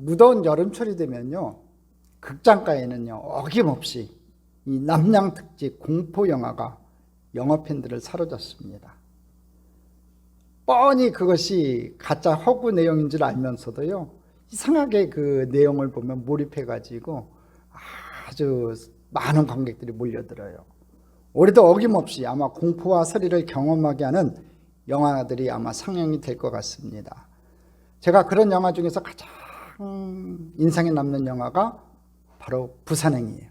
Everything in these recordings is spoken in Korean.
무더운 여름철이 되면요, 극장가에는요 어김없이 이 남양 특집 공포 영화가 영화 팬들을 사로잡습니다. 뻔히 그것이 가짜 허구 내용인 줄 알면서도요, 이상하게 그 내용을 보면 몰입해가지고 아주 많은 관객들이 몰려들어요. 올해도 어김없이 아마 공포와 스릴을 경험하게 하는 영화들이 아마 상영이 될 것 같습니다. 제가 그런 영화 중에서 가장 인상에 남는 영화가 바로 부산행이에요.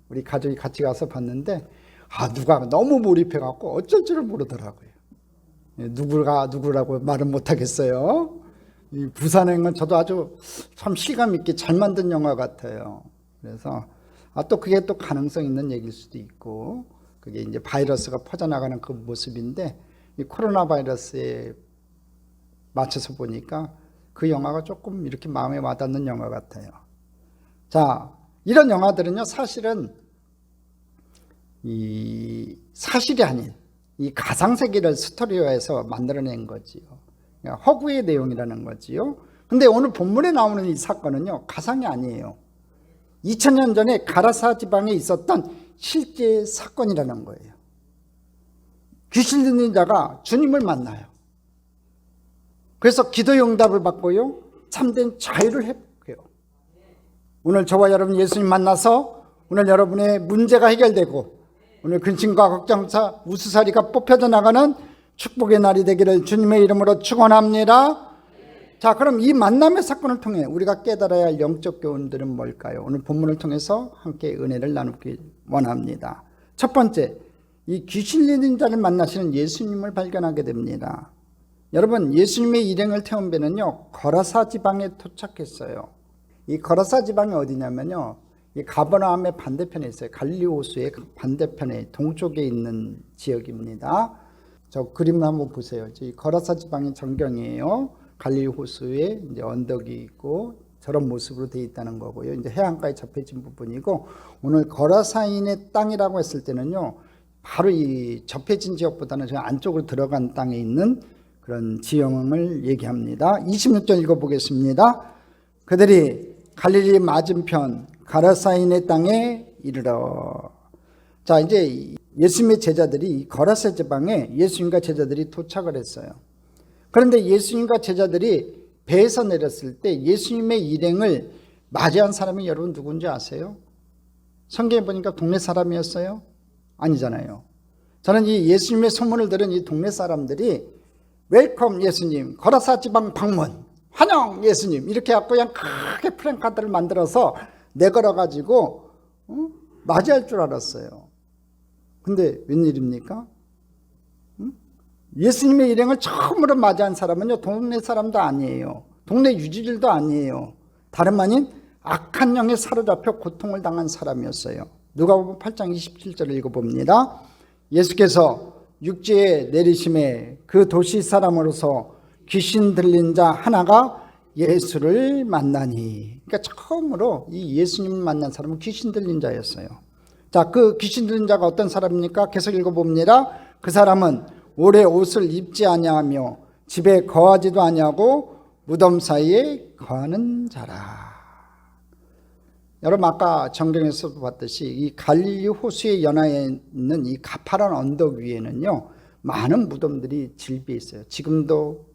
우리 가족이 같이 가서 봤는데 누가 너무 몰입해갖고 어쩔 줄을 모르더라고요. 누구가 누구라고 말은 못하겠어요. 이 부산행은 저도 아주 참 실감 있게 잘 만든 영화 같아요. 그래서 또 그게 또 가능성 있는 얘기일 수도 있고, 그게 이제 바이러스가 퍼져나가는 그 모습인데, 이 코로나 바이러스에 맞춰서 보니까 그 영화가 조금 이렇게 마음에 와닿는 영화 같아요. 자, 이런 영화들은요 사실은 이 사실이 아닌 이 가상세계를 스토리화해서 만들어낸 거지요. 그러니까 허구의 내용이라는 거지요. 근데 오늘 본문에 나오는 이 사건은요 가상이 아니에요. 2000년 전에 가라사 지방에 있었던 실제 사건이라는 거예요. 귀신 들린 자가 주님을 만나요. 그래서 기도의 응답을 받고요, 참된 자유를 회복해요. 오늘 저와 여러분 예수님 만나서 오늘 여러분의 문제가 해결되고 오늘 근심과 걱정사 우수사리가 뽑혀져 나가는 축복의 날이 되기를 주님의 이름으로 축원합니다. 자, 그럼 이 만남의 사건을 통해 우리가 깨달아야 할 영적 교훈들은 뭘까요? 오늘 본문을 통해서 함께 은혜를 나누기 원합니다. 첫 번째, 이 귀신 들린 자를 만나시는 예수님을 발견하게 됩니다. 여러분, 예수님의 일행을 태운 배는요 거라사 지방에 도착했어요. 이 거라사 지방이 어디냐면요, 이 가버나움의 반대편에 있어요. 갈릴리 호수의 반대편에 동쪽에 있는 지역입니다. 저 그림을 한번 보세요. 이 거라사 지방의 전경이에요. 갈릴리 호수에 이제 언덕이 있고 저런 모습으로 되어 있다는 거고요. 이제 해안가에 접해진 부분이고, 오늘 거라사인의 땅이라고 했을 때는요 바로 이 접해진 지역보다는 저 안쪽으로 들어간 땅에 있는 그런 지형을 얘기합니다. 26절 읽어보겠습니다. 그들이 갈릴리 맞은편 가라사인의 땅에 이르러. 자, 이제 예수님의 제자들이 거라사 지방에 예수님과 제자들이 도착을 했어요. 그런데 예수님과 제자들이 배에서 내렸을 때 예수님의 일행을 맞이한 사람이 여러분 누군지 아세요? 성경에 보니까 동네 사람이었어요? 아니잖아요. 저는 이 예수님의 소문을 들은 이 동네 사람들이 웰컴 예수님, 거라사 지방 방문, 환영 예수님 이렇게 하고 그냥 크게 플랜카드를 만들어서 내걸어가지고 맞이할 줄 알았어요. 근데 웬일입니까? 예수님의 일행을 처음으로 맞이한 사람은요 동네 사람도 아니에요. 동네 유지들도 아니에요. 다름 아닌 악한 영에 사로잡혀 고통을 당한 사람이었어요. 누가복음 8장 27절을 읽어봅니다. 예수께서 육지에 내리심에 그 도시 사람으로서 귀신 들린 자 하나가 예수를 만나니. 그러니까 처음으로 이 예수님을 만난 사람은 귀신 들린 자였어요. 자, 그 귀신 들린 자가 어떤 사람입니까? 계속 읽어봅니다. 그 사람은 오래 옷을 입지 아니하며 집에 거하지도 아니하고 무덤 사이에 거하는 자라. 여러분, 아까 정경에서 봤듯이 이 갈릴리 호수의 연하에 있는 이 가파른 언덕 위에는요 많은 무덤들이 질비해 있어요. 지금도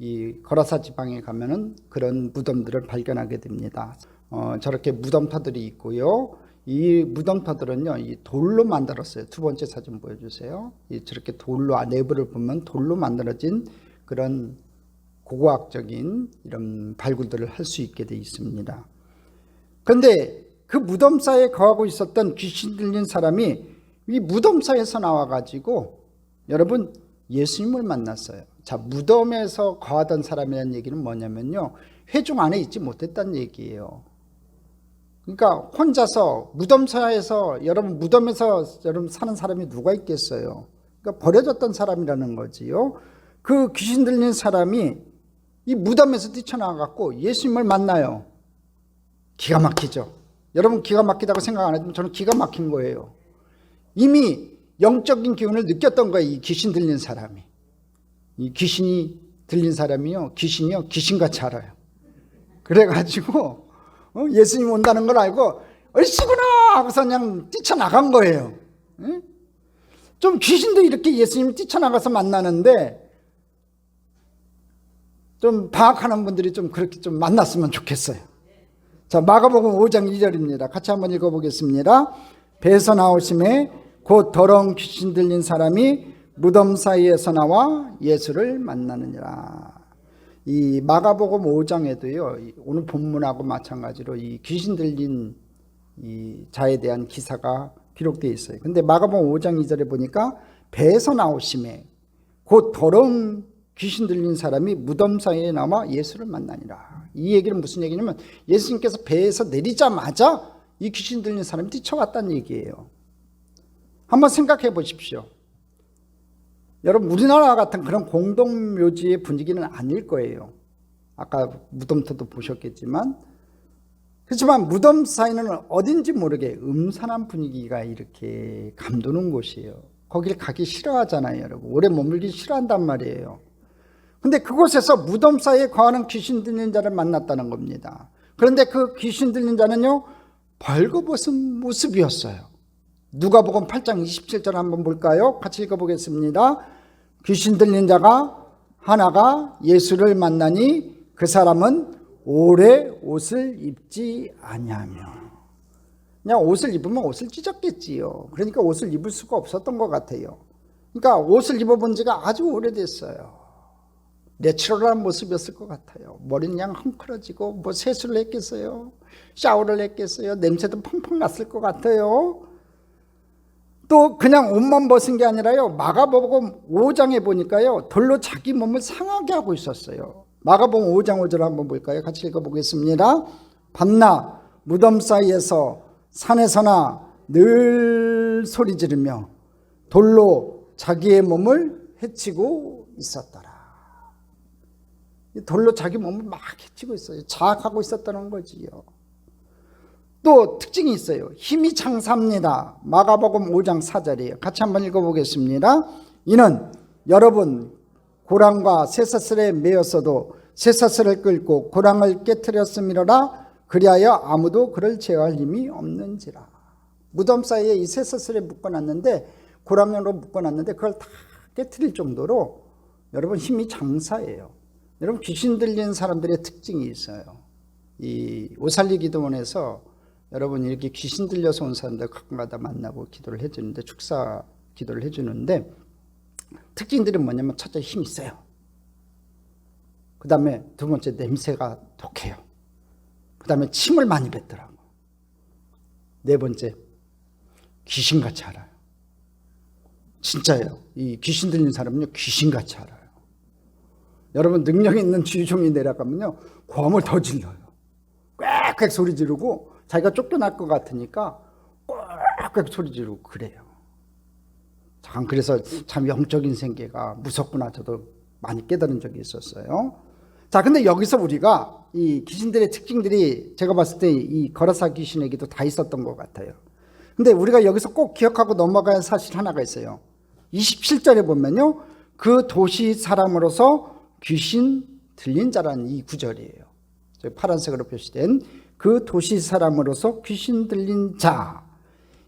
이 거라사 지방에 가면은 그런 무덤들을 발견하게 됩니다. 저렇게 무덤터들이 있고요. 이 무덤터들은요 이 돌로 만들었어요. 두 번째 사진 보여주세요. 저렇게 돌로, 내부를 보면 돌로 만들어진 그런 고고학적인 이런 발굴들을 할 수 있게 돼 있습니다. 그런데 그 무덤 사이에 거하고 있었던 귀신 들린 사람이 이 무덤 사이에서 나와가지고 여러분 예수님을 만났어요. 자, 무덤에서 거하던 사람이라는 얘기는 뭐냐면요 회중 안에 있지 못했다는 얘기예요. 그러니까 혼자서 무덤 사이에서, 여러분 무덤에서 여러분 사는 사람이 누가 있겠어요? 그러니까 버려졌던 사람이라는 거지요. 그 귀신 들린 사람이 이 무덤에서 뛰쳐나와갖고 예수님을 만나요. 기가 막히죠. 여러분 기가 막히다고 생각 안 해도 저는 기가 막힌 거예요. 이미 영적인 기운을 느꼈던 거예요. 이 귀신 들린 사람이. 이 귀신이 들린 사람이요 귀신이요 귀신같이 알아요. 그래가지고 예수님 온다는 걸 알고 얼씨구나 하고서 그냥 뛰쳐나간 거예요. 좀 귀신도 이렇게 예수님 뛰쳐나가서 만나는데 좀 방학하는 분들이 좀 그렇게 좀 만났으면 좋겠어요. 자, 마가복음 5장 2절입니다. 같이 한번 읽어보겠습니다. 배에서 나오심에 곧 더러운 귀신 들린 사람이 무덤 사이에서 나와 예수를 만나느니라. 이 마가복음 5장에도요, 오늘 본문하고 마찬가지로 이 귀신 들린 이 자에 대한 기사가 기록되어 있어요. 근데 마가복음 5장 2절에 보니까 배에서 나오심에 곧 더러운 귀신 들린 사람이 무덤 사이에 나와 예수를 만나니라. 이 얘기는 무슨 얘기냐면 예수님께서 배에서 내리자마자 이 귀신 들린 사람이 뛰쳐왔다는 얘기예요. 한번 생각해 보십시오. 여러분, 우리나라 같은 그런 공동묘지의 분위기는 아닐 거예요. 아까 무덤터도 보셨겠지만, 그렇지만 무덤 사이는 어딘지 모르게 음산한 분위기가 이렇게 감도는 곳이에요. 거길 가기 싫어하잖아요, 여러분. 오래 머물기 싫어한단 말이에요. 근데 그곳에서 무덤 사이에 거하는 귀신 들린 자를 만났다는 겁니다. 그런데 그 귀신 들린 자는요, 벌거벗은 모습이었어요. 누가복음 8장 27절 한번 볼까요? 같이 읽어보겠습니다. 귀신 들린 자가 하나가 예수를 만나니 그 사람은 오래 옷을 입지 아니하며. 그냥 옷을 입으면 옷을 찢었겠지요. 그러니까 옷을 입을 수가 없었던 것 같아요. 그러니까 옷을 입어본 지가 아주 오래됐어요. 내추럴한 모습이었을 것 같아요. 머리는 그냥 헝클어지고 뭐 세수를 했겠어요? 샤워를 했겠어요? 냄새도 펑펑 났을 것 같아요. 또 그냥 옷만 벗은 게 아니라요, 마가복음 5장에 보니까요, 돌로 자기 몸을 상하게 하고 있었어요. 마가복음 5장 5절 한번 볼까요? 같이 읽어보겠습니다. 밤낮 무덤 사이에서 산에서나 늘 소리 지르며 돌로 자기의 몸을 해치고 있었더라. 돌로 자기 몸을 막 해치고 있어요. 자학하고 있었다는 거지요. 또 특징이 있어요. 힘이 장사합니다. 마가복음 5장 4절이에요. 같이 한번 읽어보겠습니다. 이는 여러분 고랑과 쇠사슬에 매였어도 쇠사슬을 끌고 고랑을 깨트렸음이로라. 그리하여 아무도 그를 제어할 힘이 없는지라. 무덤 사이에 이 쇠사슬에 묶어놨는데, 고랑으로 묶어놨는데 그걸 다 깨트릴 정도로 여러분 힘이 장사예요. 여러분, 귀신 들린 사람들의 특징이 있어요. 이 오살리 기도원에서 여러분 이렇게 귀신 들려서 온 사람들 가끔가다 만나고 기도를 해주는데, 축사 기도를 해주는데, 특징들이 뭐냐면 첫째 힘이 세요. 그 다음에 두 번째 냄새가 독해요. 그 다음에 침을 많이 뱉더라고. 네 번째 귀신같이 알아요. 진짜예요. 이 귀신 들린 사람은요, 귀신같이 알아요. 여러분, 능력 있는 쥐종이 내려가면요, 고함을 더 질러요. 꽥꽥 소리 지르고 자기가 쫓겨날 것 같으니까 꽥꽥 소리 지르고 그래요. 참, 그래서 참 영적인 세계가 무섭구나 저도 많이 깨달은 적이 있었어요. 자, 근데 여기서 우리가 이 귀신들의 특징들이 제가 봤을 때 이 거라사 귀신에게도 다 있었던 것 같아요. 근데 우리가 여기서 꼭 기억하고 넘어가야 할 사실 하나가 있어요. 27절에 보면요, 그 도시 사람으로서 귀신 들린 자라는 이 구절이에요. 파란색으로 표시된 그 도시 사람으로서 귀신 들린 자.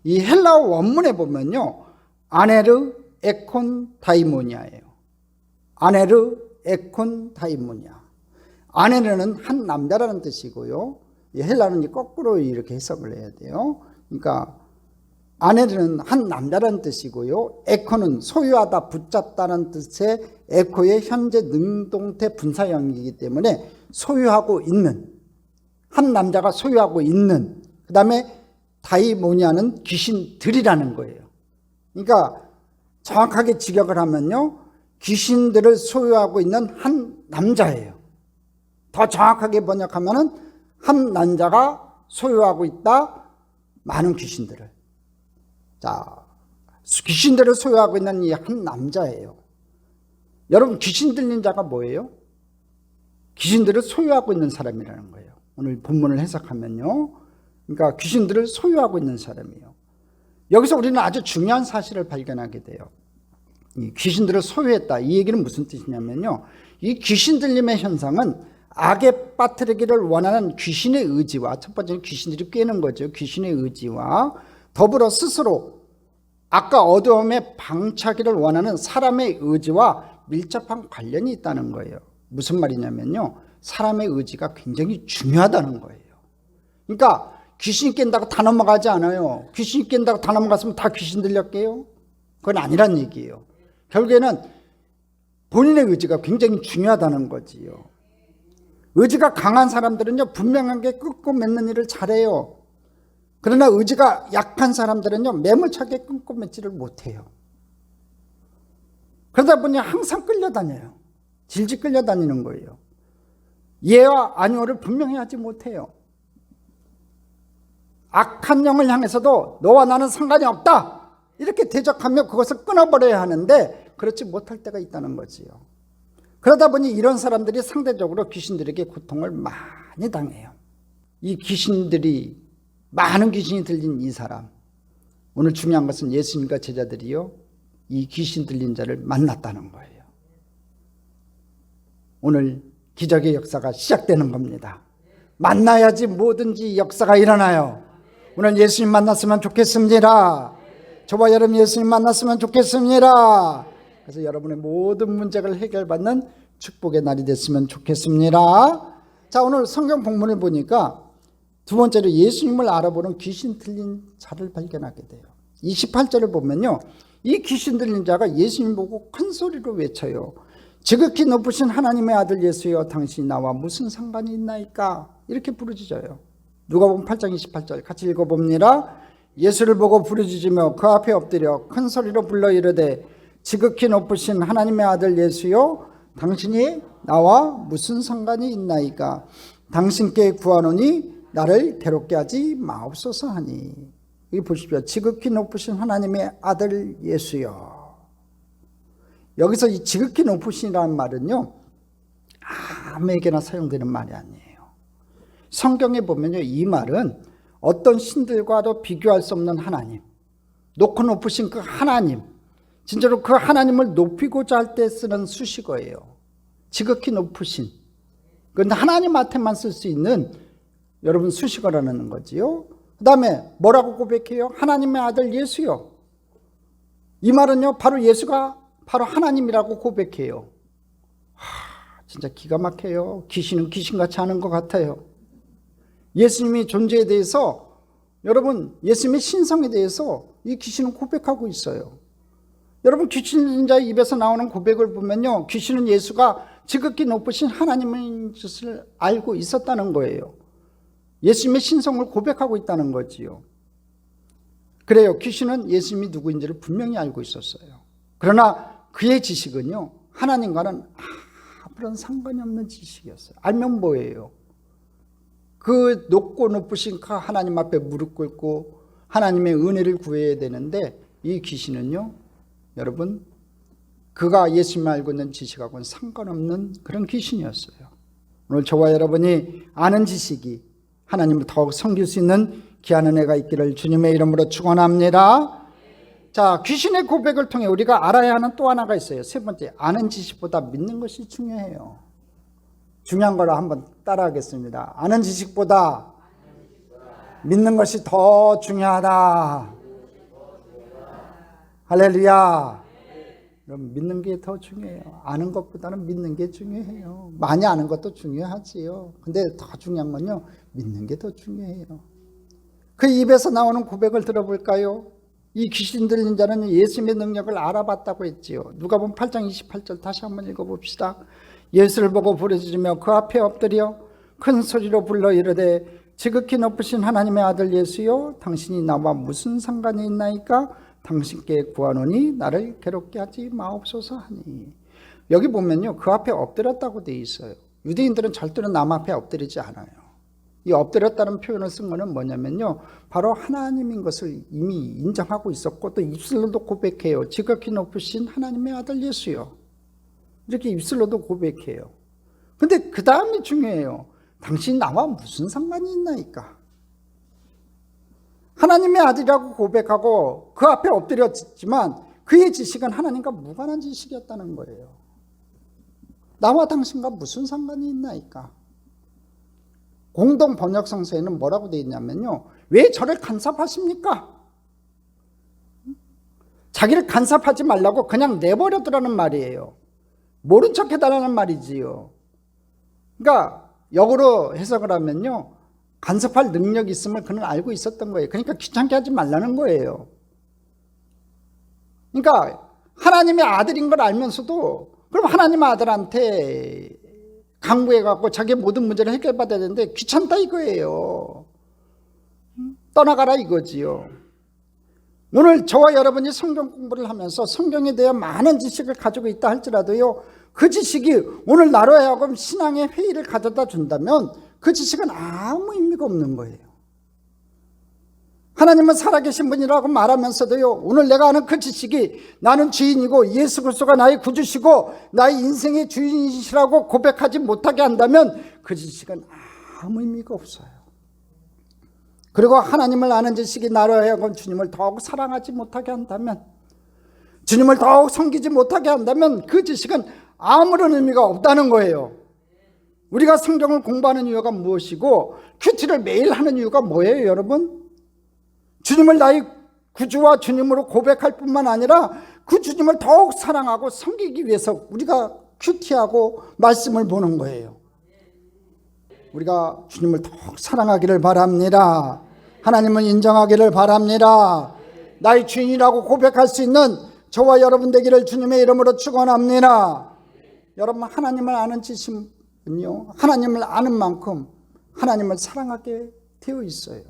이 헬라어 원문에 보면요, 아네르 에콘 다이모니아예요. 아네르 에콘 다이모니아. 아네르는 한 남자라는 뜻이고요, 이 헬라는 거꾸로 이렇게 해석을 해야 돼요. 그러니까 아네르는 한 남자라는 뜻이고요, 에코는 소유하다, 붙잡다는 뜻의 에코의 현재 능동태 분사형이기 때문에 소유하고 있는, 한 남자가 소유하고 있는, 그 다음에 다이모니아는 귀신들이라는 거예요. 그러니까 정확하게 직역을 하면요, 귀신들을 소유하고 있는 한 남자예요. 더 정확하게 번역하면은 한 남자가 소유하고 있다, 많은 귀신들을. 자, 귀신들을 소유하고 있는 이 한 남자예요. 여러분, 귀신 들린 자가 뭐예요? 귀신들을 소유하고 있는 사람이라는 거예요. 오늘 본문을 해석하면요, 그러니까 귀신들을 소유하고 있는 사람이에요. 여기서 우리는 아주 중요한 사실을 발견하게 돼요. 이 귀신들을 소유했다, 이 얘기는 무슨 뜻이냐면요, 이 귀신 들림의 현상은 악에 빠뜨리기를 원하는 귀신의 의지와, 첫 번째는 귀신들이 꿰는 거죠. 귀신의 의지와 더불어 스스로 악과 어두움에 방치하기를 원하는 사람의 의지와 밀접한 관련이 있다는 거예요. 무슨 말이냐면요, 사람의 의지가 굉장히 중요하다는 거예요. 그러니까 귀신이 깬다고 다 넘어가지 않아요. 귀신이 깬다고 다 넘어갔으면 다 귀신 들렸게요? 그건 아니란 얘기예요. 결국에는 본인의 의지가 굉장히 중요하다는 거지요. 의지가 강한 사람들은요, 분명하게 끊고 맺는 일을 잘해요. 그러나 의지가 약한 사람들은요, 매몰차게 끊고 맺지를 못해요. 그러다 보니 항상 끌려다녀요. 질질 끌려다니는 거예요. 예와 아니오를 분명히 하지 못해요. 악한 영을 향해서도 너와 나는 상관이 없다, 이렇게 대적하며 그것을 끊어버려야 하는데 그렇지 못할 때가 있다는 거지요. 그러다 보니 이런 사람들이 상대적으로 귀신들에게 고통을 많이 당해요. 이 귀신들이, 많은 귀신이 들린 이 사람, 오늘 중요한 것은 예수님과 제자들이요, 이 귀신 들린 자를 만났다는 거예요. 오늘 기적의 역사가 시작되는 겁니다. 만나야지 뭐든지 역사가 일어나요. 오늘 예수님 만났으면 좋겠습니다. 저와 여러분 예수님 만났으면 좋겠습니다. 그래서 여러분의 모든 문제를 해결받는 축복의 날이 됐으면 좋겠습니다. 자, 오늘 성경 본문을 보니까 두 번째로 예수님을 알아보는 귀신 들린 자를 발견하게 돼요. 28절을 보면요, 이 귀신 들린 자가 예수님 보고 큰 소리로 외쳐요. 지극히 높으신 하나님의 아들 예수여, 당신이 나와 무슨 상관이 있나이까? 이렇게 부르짖어요. 누가복음 8장 28절 같이 읽어봅니다. 예수를 보고 부르짖으며 그 앞에 엎드려 큰 소리로 불러 이르되, 지극히 높으신 하나님의 아들 예수여, 당신이 나와 무슨 상관이 있나이까? 당신께 구하노니 나를 괴롭게 하지 마옵소서 하니. 여기 보십시오. 지극히 높으신 하나님의 아들 예수여. 여기서 이 지극히 높으시라는 말은요, 아무에게나 사용되는 말이 아니에요. 성경에 보면요, 이 말은 어떤 신들과도 비교할 수 없는 하나님, 높고 높으신 그 하나님, 진짜로 그 하나님을 높이고자 할 때 쓰는 수식어예요. 지극히 높으신. 그런데 하나님한테만 쓸 수 있는 여러분 수식어라는 거지요. 그 다음에 뭐라고 고백해요? 하나님의 아들 예수요. 이 말은요, 바로 예수가 바로 하나님이라고 고백해요. 진짜 기가 막혀요. 귀신은 귀신같이 하는 것 같아요. 예수님의 존재에 대해서, 여러분 예수님의 신성에 대해서 이 귀신은 고백하고 있어요. 여러분 귀신 들린 자의 입에서 나오는 고백을 보면요, 귀신은 예수가 지극히 높으신 하나님인 것을 알고 있었다는 거예요. 예수님의 신성을 고백하고 있다는 거지요. 그래요, 귀신은 예수님이 누구인지를 분명히 알고 있었어요. 그러나 그의 지식은요, 하나님과는 아무런 상관이 없는 지식이었어요. 알면 뭐예요? 그 높고 높으신 하나님 앞에 무릎 꿇고 하나님의 은혜를 구해야 되는데, 이 귀신은요, 여러분 그가 예수님을 알고 있는 지식하고는 상관없는 그런 귀신이었어요. 오늘 저와 여러분이 아는 지식이 하나님을 더욱 섬길 수 있는 귀한 은혜가 있기를 주님의 이름으로 축원합니다. 자, 귀신의 고백을 통해 우리가 알아야 하는 또 하나가 있어요. 세 번째, 아는 지식보다 믿는 것이 중요해요. 중요한 걸 한번 따라하겠습니다. 아는 지식보다 믿는 것이 더 중요하다. 할렐루야. 그럼 믿는 게 더 중요해요. 아는 것보다는 믿는 게 중요해요. 많이 아는 것도 중요하지요. 근데 더 중요한 건요, 믿는 게 더 중요해요. 그 입에서 나오는 고백을 들어볼까요? 이 귀신 들린 자는 예수님의 능력을 알아봤다고 했지요. 누가복음 8장 28절 다시 한번 읽어봅시다. 예수를 보고 부르짖으며 그 앞에 엎드려 큰 소리로 불러 이르되, 지극히 높으신 하나님의 아들 예수여, 당신이 나와 무슨 상관이 있나이까? 당신께 구하노니 나를 괴롭게 하지 마옵소서 하니. 여기 보면요, 그 앞에 엎드렸다고 돼 있어요. 유대인들은 절대로 남 앞에 엎드리지 않아요. 이 엎드렸다는 표현을 쓴 거는 뭐냐면요, 바로 하나님인 것을 이미 인정하고 있었고, 또 입술로도 고백해요. 지극히 높으신 하나님의 아들 예수요, 이렇게 입술로도 고백해요. 근데 그 다음이 중요해요. 당신 나와 무슨 상관이 있나이까? 하나님의 아들이라고 고백하고 그 앞에 엎드렸지만 그의 지식은 하나님과 무관한 지식이었다는 거예요. 나와 당신과 무슨 상관이 있나이까? 공동 번역 성서에는 뭐라고 되어 있냐면요, 왜 저를 간섭하십니까? 자기를 간섭하지 말라고 그냥 내버려두라는 말이에요. 모른 척 해달라는 말이지요. 그러니까 역으로 해석을 하면요, 간섭할 능력이 있음을 그는 알고 있었던 거예요. 그러니까 귀찮게 하지 말라는 거예요. 그러니까 하나님의 아들인 걸 알면서도 그럼 하나님 아들한테 강구해갖고 자기의 모든 문제를 해결받아야 되는데 귀찮다 이거예요. 떠나가라 이거지요. 오늘 저와 여러분이 성경 공부를 하면서 성경에 대한 많은 지식을 가지고 있다 할지라도요, 그 지식이 오늘 나로 하여금 신앙의 회의를 가져다 준다면 그 지식은 아무 의미가 없는 거예요. 하나님은 살아계신 분이라고 말하면서도요, 오늘 내가 아는 그 지식이 나는 주인이고 예수 그리스도가 나의 구주시고 나의 인생의 주인이시라고 고백하지 못하게 한다면 그 지식은 아무 의미가 없어요. 그리고 하나님을 아는 지식이 나로 하여금 주님을 더욱 사랑하지 못하게 한다면, 주님을 더욱 섬기지 못하게 한다면 그 지식은 아무런 의미가 없다는 거예요. 우리가 성경을 공부하는 이유가 무엇이고 큐티를 매일 하는 이유가 뭐예요, 여러분? 주님을 나의 구주와 주님으로 고백할 뿐만 아니라 그 주님을 더욱 사랑하고 섬기기 위해서 우리가 큐티하고 말씀을 보는 거예요. 우리가 주님을 더욱 사랑하기를 바랍니다. 하나님을 인정하기를 바랍니다. 나의 주인이라고 고백할 수 있는 저와 여러분 되기를 주님의 이름으로 축원합니다. 여러분, 하나님을 아는 지식은요, 하나님을 아는 만큼 하나님을 사랑하게 되어 있어요.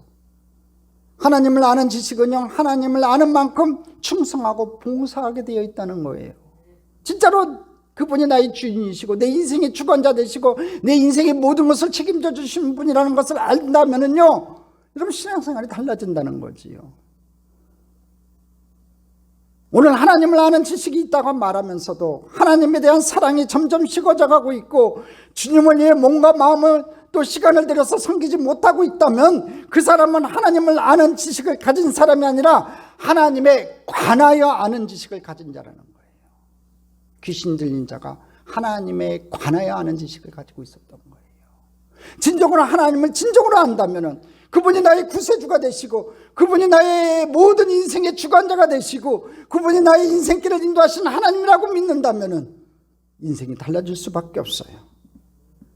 하나님을 아는 지식은요, 하나님을 아는 만큼 충성하고 봉사하게 되어 있다는 거예요. 진짜로 그분이 나의 주인이시고 내 인생의 주관자 되시고 내 인생의 모든 것을 책임져 주시는 분이라는 것을 안다면은요, 여러분 신앙생활이 달라진다는 거지요. 오늘 하나님을 아는 지식이 있다고 말하면서도 하나님에 대한 사랑이 점점 식어져 가고 있고 주님을 위해 몸과 마음을 또 시간을 들여서 섬기지 못하고 있다면 그 사람은 하나님을 아는 지식을 가진 사람이 아니라 하나님에 관하여 아는 지식을 가진 자라는 거예요. 귀신 들린 자가 하나님에 관하여 아는 지식을 가지고 있었던 거예요. 진정으로 하나님을 진정으로 안다면 그분이 나의 구세주가 되시고 그분이 나의 모든 인생의 주관자가 되시고 그분이 나의 인생길을 인도하시는 하나님이라고 믿는다면 인생이 달라질 수밖에 없어요.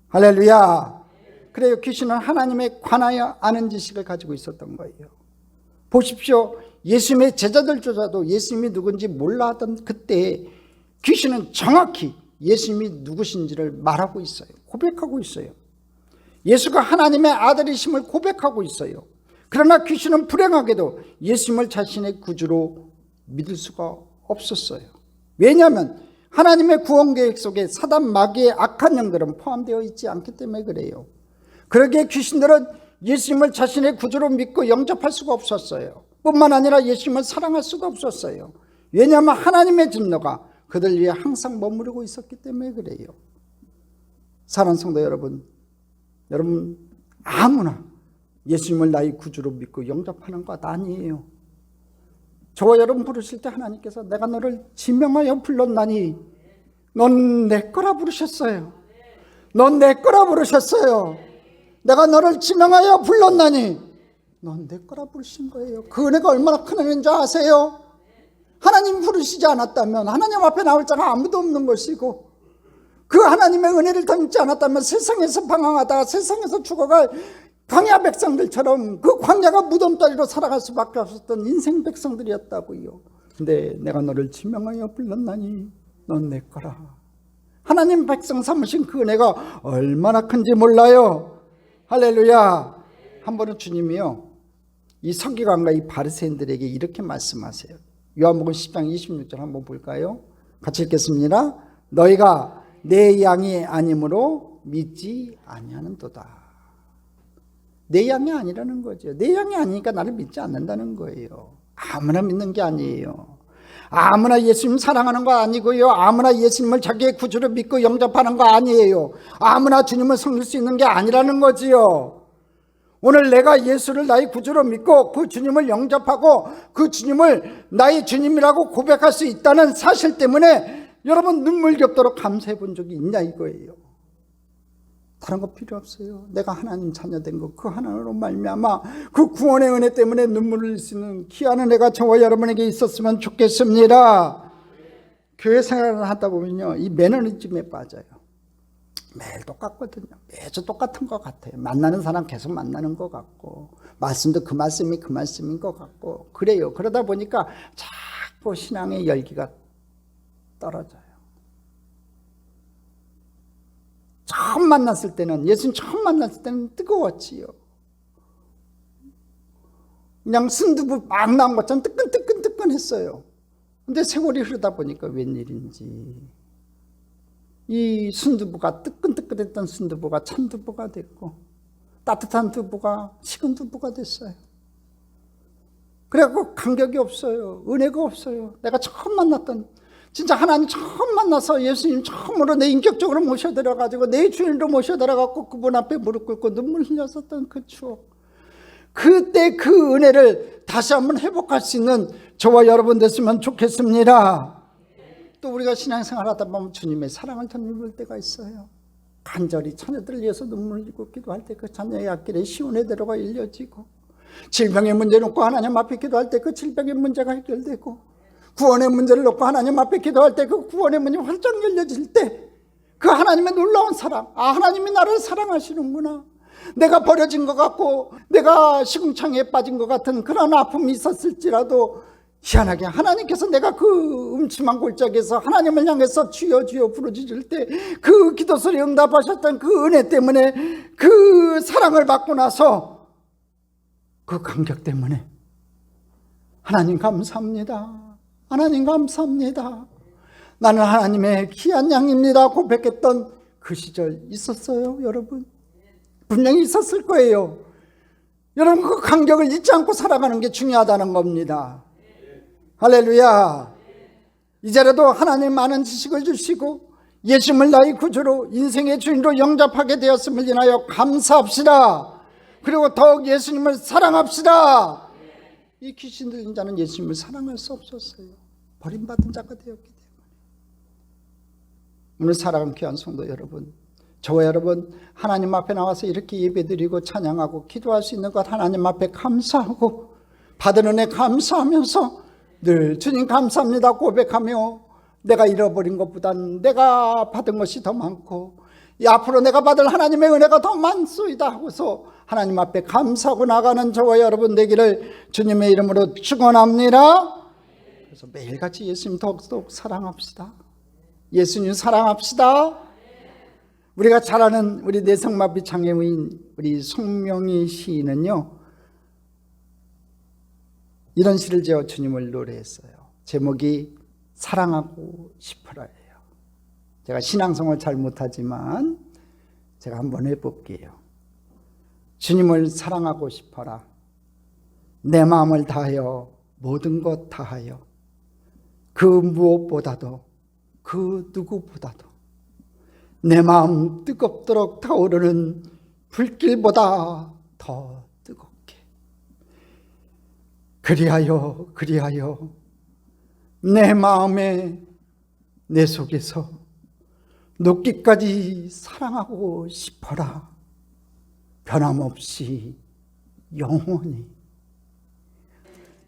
할렐루야. 그래요, 귀신은 하나님에 관하여 아는 지식을 가지고 있었던 거예요. 보십시오, 예수님의 제자들조차도 예수님이 누군지 몰라 하던 그때 귀신은 정확히 예수님이 누구신지를 말하고 있어요. 고백하고 있어요. 예수가 하나님의 아들이심을 고백하고 있어요. 그러나 귀신은 불행하게도 예수님을 자신의 구주로 믿을 수가 없었어요. 왜냐하면 하나님의 구원 계획 속에 사단 마귀의 악한 영들은 포함되어 있지 않기 때문에 그래요. 그러기에 귀신들은 예수님을 자신의 구주로 믿고 영접할 수가 없었어요. 뿐만 아니라 예수님을 사랑할 수가 없었어요. 왜냐하면 하나님의 진노가 그들 위해 항상 머무르고 있었기 때문에 그래요. 사랑하는 성도 여러분, 아무나 예수님을 나의 구주로 믿고 영접하는 것 아니에요. 저와 여러분 부르실 때 하나님께서 내가 너를 지명하여 불렀나니 넌 내 거라 부르셨어요. 넌 내 거라 부르셨어요. 내가 너를 지명하여 불렀나니 넌 내 거라 부르신 거예요. 그 은혜가 얼마나 큰 은혜인 줄 아세요? 하나님 부르시지 않았다면 하나님 앞에 나올 자가 아무도 없는 것이고 그 하나님의 은혜를 더 믿지 않았다면 세상에서 방황하다가 세상에서 죽어갈 광야 백성들처럼 그 광야가 무덤다리로 살아갈 수밖에 없었던 인생 백성들이었다고요. 근데 내가 너를 지명하여 불렀나니 넌 내 거라. 하나님 백성 삼으신 그 은혜가 얼마나 큰지 몰라요. 할렐루야. 한 번은 주님이요, 이 서기관과 이 바리새인들에게 이렇게 말씀하세요. 요한복음 10장 26절 한번 볼까요? 같이 읽겠습니다. 너희가 내 양이 아니므로 믿지 아니하는도다. 내 양이 아니라는 거죠. 내 양이 아니니까 나를 믿지 않는다는 거예요. 아무나 믿는 게 아니에요. 아무나 예수님 사랑하는 거 아니고요. 아무나 예수님을 자기의 구주로 믿고 영접하는 거 아니에요. 아무나 주님을 섬길 수 있는 게 아니라는 거지요. 오늘 내가 예수를 나의 구주로 믿고 그 주님을 영접하고 그 주님을 나의 주님이라고 고백할 수 있다는 사실 때문에 여러분 눈물 겹도록 감사해 본 적이 있냐 이거예요. 다른 거 필요 없어요. 내가 하나님 자녀된 거 그 하나로 말미암아 그 구원의 은혜 때문에 눈물을 흘릴 수 있는 귀한 은혜가 저와 여러분에게 있었으면 좋겠습니다. 교회 생활을 하다 보면요, 이 매너리즘에 빠져요. 매일 똑같거든요. 매주 똑같은 것 같아요. 만나는 사람 계속 만나는 것 같고, 말씀도 그 말씀이 그 말씀인 것 같고 그래요. 그러다 보니까 자꾸 신앙의 열기가 떨어져요. 처음 만났을 때는, 예수님 처음 만났을 때는 뜨거웠지요. 그냥 순두부 막 나온 것처럼 뜨끈뜨끈뜨끈했어요. 근데 세월이 흐르다 보니까 웬일인지 이 순두부가, 뜨끈뜨끈했던 순두부가 찬두부가 됐고, 따뜻한 두부가 식은 두부가 됐어요. 그래갖고 감격이 없어요. 은혜가 없어요. 내가 처음 만났던, 진짜 하나님 처음 만나서 예수님 처음으로 내 인격적으로 모셔들어가지고 내 주인으로 모셔들어가고 그분 앞에 무릎 꿇고 눈물 흘렸었던 그 추억, 그때 그 은혜를 다시 한번 회복할 수 있는 저와 여러분 됐으면 좋겠습니다. 또 우리가 신앙생활 하다 보면 주님의 사랑을 덧입을 때가 있어요. 간절히 자녀들을 위해서 눈물을 흘리고 기도할 때 그 자녀의 앞길에 시온의 대로가 열려지고, 질병의 문제 놓고 하나님 앞에 기도할 때 그 질병의 문제가 해결되고, 구원의 문제를 놓고 하나님 앞에 기도할 때 그 구원의 문이 활짝 열려질 때 그 하나님의 놀라운 사랑, 아, 하나님이 나를 사랑하시는구나. 내가 버려진 것 같고 내가 시궁창에 빠진 것 같은 그런 아픔이 있었을지라도 희한하게 하나님께서 내가 그 음침한 골짜기에서 하나님을 향해서 주여 주여 부르짖을 때 그 기도 소리 응답하셨던 그 은혜 때문에, 그 사랑을 받고 나서 그 감격 때문에 하나님 감사합니다. 하나님 감사합니다. 나는 하나님의 귀한 양입니다 고백했던 그 시절 있었어요. 여러분 분명히 있었을 거예요. 여러분 그 감격을 잊지 않고 살아가는 게 중요하다는 겁니다. 할렐루야. 이제라도 하나님 많은 지식을 주시고 예수님을 나의 구주로 인생의 주인으로 영접하게 되었음을 인하여 감사합시다. 그리고 더욱 예수님을 사랑합시다. 이 귀신 들린 자는 예수님을 사랑할 수 없었어요. 버림받은 자가 되었기 때문에. 오늘 사랑하는 귀한 성도 여러분, 저와 여러분 하나님 앞에 나와서 이렇게 예배드리고 찬양하고 기도할 수 있는 것 하나님 앞에 감사하고 받은 은혜 감사하면서 늘 주님 감사합니다 고백하며, 내가 잃어버린 것보단 내가 받은 것이 더 많고 앞으로 내가 받을 하나님의 은혜가 더 많소이다 하고서 하나님 앞에 감사하고 나가는 저와 여러분 되기를 주님의 이름으로 축원합니다. 그래서 매일같이 예수님 더욱더욱 사랑합시다. 예수님 사랑합시다. 우리가 잘 아는 우리 내성마비 장애인 우리 송명희 시인은요, 이런 시를 지어 주님을 노래했어요. 제목이 사랑하고 싶어라예요. 제가 신앙성을 잘 못하지만 제가 한번 해볼게요. 주님을 사랑하고 싶어라. 내 마음을 다하여 모든 것 다하여 그 무엇보다도 그 누구보다도 내 마음 뜨겁도록 타오르는 불길보다 더 뜨겁게, 그리하여 내 마음에 내 속에서 녹기까지 사랑하고 싶어라. 변함없이 영원히.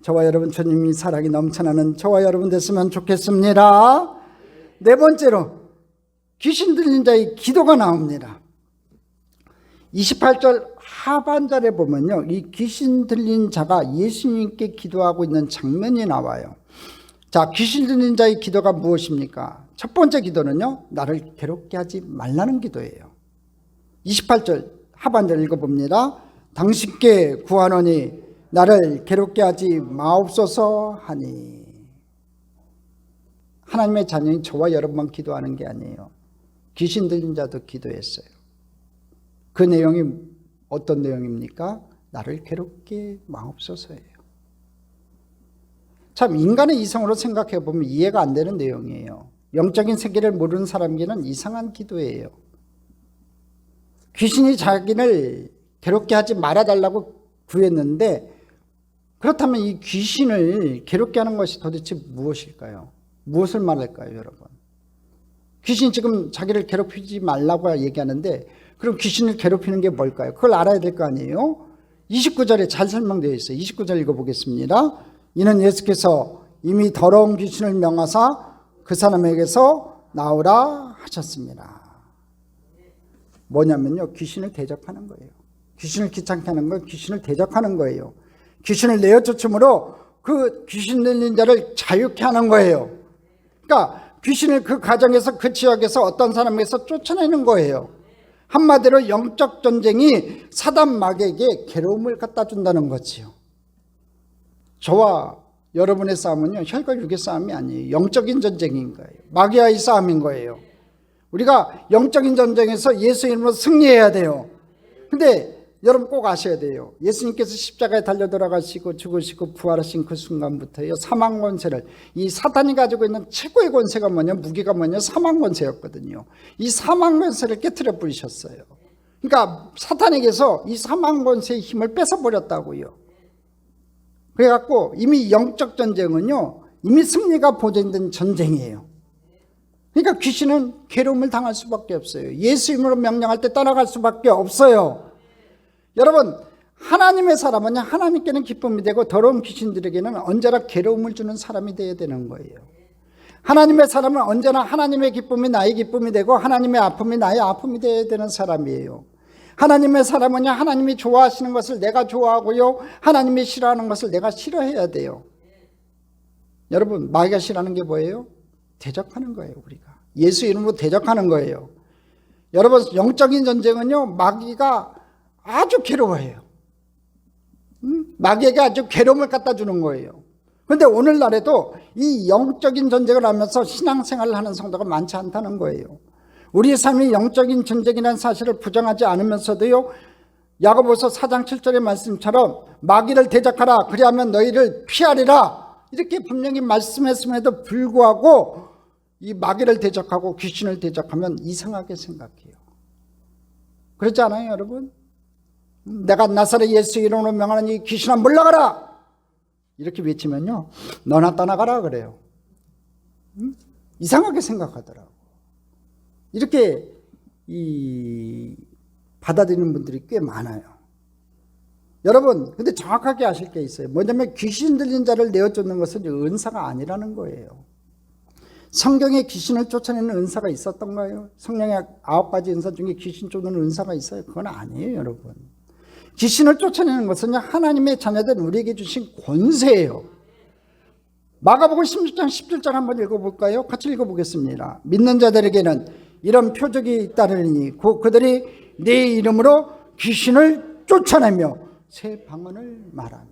저와 여러분 주님이 사랑이 넘쳐나는 저와 여러분 됐으면 좋겠습니다. 네 번째로 귀신 들린 자의 기도가 나옵니다. 28절 하반절에 보면요, 이 귀신 들린 자가 예수님께 기도하고 있는 장면이 나와요. 자, 귀신 들린 자의 기도가 무엇입니까? 첫 번째 기도는요, 나를 괴롭게 하지 말라는 기도예요. 28절 하반절 읽어봅니다. 당신께 구하노니 나를 괴롭게 하지 마옵소서 하니. 하나님의 자녀인 저와 여러분만 기도하는 게 아니에요. 귀신 들린 자도 기도했어요. 그 내용이 어떤 내용입니까? 나를 괴롭게 마옵소서예요. 참 인간의 이성으로 생각해 보면 이해가 안 되는 내용이에요. 영적인 세계를 모르는 사람에게는 이상한 기도예요. 귀신이 자기를 괴롭게 하지 말아달라고 구했는데, 그렇다면 이 귀신을 괴롭게 하는 것이 도대체 무엇일까요? 무엇을 말할까요, 여러분? 귀신이 지금 자기를 괴롭히지 말라고 얘기하는데 그럼 귀신을 괴롭히는 게 뭘까요? 그걸 알아야 될 거 아니에요? 29절에 잘 설명되어 있어요. 29절 읽어보겠습니다. 이는 예수께서 이미 더러운 귀신을 명하사 그 사람에게서 나오라 하셨습니다. 뭐냐면요, 귀신을 대적하는 거예요. 귀신을 귀찮게 하는 건 귀신을 대적하는 거예요. 귀신을 내어 쫓음으로 그 귀신 들린 자를 자유케 하는 거예요. 그러니까 귀신을 그 가정에서, 그 지역에서, 어떤 사람에게서 쫓아내는 거예요. 한마디로 영적 전쟁이 사단 마귀에게 괴로움을 갖다 준다는 거지요. 저와 여러분의 싸움은요, 혈과 육의 싸움이 아니에요. 영적인 전쟁인 거예요. 마귀와의 싸움인 거예요. 우리가 영적인 전쟁에서 예수 이름으로 승리해야 돼요. 근데 여러분 꼭 아셔야 돼요. 예수님께서 십자가에 달려 돌아가시고 죽으시고 부활하신 그 순간부터요, 사망 권세를, 이 사탄이 가지고 있는 최고의 권세가 뭐냐, 무기가 뭐냐, 사망 권세였거든요. 이 사망 권세를 깨트려 부리셨어요. 그러니까 사탄에게서 이 사망 권세의 힘을 뺏어버렸다고요. 그래갖고 이미 영적 전쟁은요, 이미 승리가 보존된 전쟁이에요. 그러니까 귀신은 괴로움을 당할 수밖에 없어요. 예수 이름으로 명령할 때 따라갈 수밖에 없어요. 여러분, 하나님의 사람은 하나님께는 기쁨이 되고 더러운 귀신들에게는 언제나 괴로움을 주는 사람이 되어야 되는 거예요. 하나님의 사람은 언제나 하나님의 기쁨이 나의 기쁨이 되고 하나님의 아픔이 나의 아픔이 되어야 되는 사람이에요. 하나님의 사람은 하나님이 좋아하시는 것을 내가 좋아하고요, 하나님이 싫어하는 것을 내가 싫어해야 돼요. 여러분, 마귀가 싫어하는 게 뭐예요? 대적하는 거예요. 우리가 예수 이름으로 대적하는 거예요. 여러분, 영적인 전쟁은요, 마귀가 아주 괴로워해요. 마귀에게 아주 괴로움을 갖다 주는 거예요. 그런데 오늘날에도 이 영적인 전쟁을 하면서 신앙생활을 하는 성도가 많지 않다는 거예요. 우리의 삶이 영적인 전쟁이라는 사실을 부정하지 않으면서도요, 야고보서 4장 7절의 말씀처럼 마귀를 대적하라, 그리하면 너희를 피하리라, 이렇게 분명히 말씀했음에도 불구하고 이 마귀를 대적하고 귀신을 대적하면 이상하게 생각해요. 그렇지 않아요, 여러분? 내가 나사렛 예수 이름으로 명하는 이 귀신아 물러가라, 이렇게 외치면요, 너나 떠나가라 그래요. 이상하게 생각하더라고. 이렇게 받아들이는 분들이 꽤 많아요. 여러분, 근데 정확하게 아실 게 있어요. 뭐냐면 귀신 들린 자를 내어쫓는 것은 은사가 아니라는 거예요. 성경에 귀신을 쫓아내는 은사가 있었던가요? 성령의 9가지 은사 중에 귀신 쫓는 은사가 있어요? 그건 아니에요, 여러분. 귀신을 쫓아내는 것은 하나님의 자녀된 우리에게 주신 권세예요. 마가복음 16장 17절 한번 읽어볼까요? 같이 읽어보겠습니다. 믿는 자들에게는 이런 표적이 있다르니 그들이 내 이름으로 귀신을 쫓아내며 새 방언을 말하며.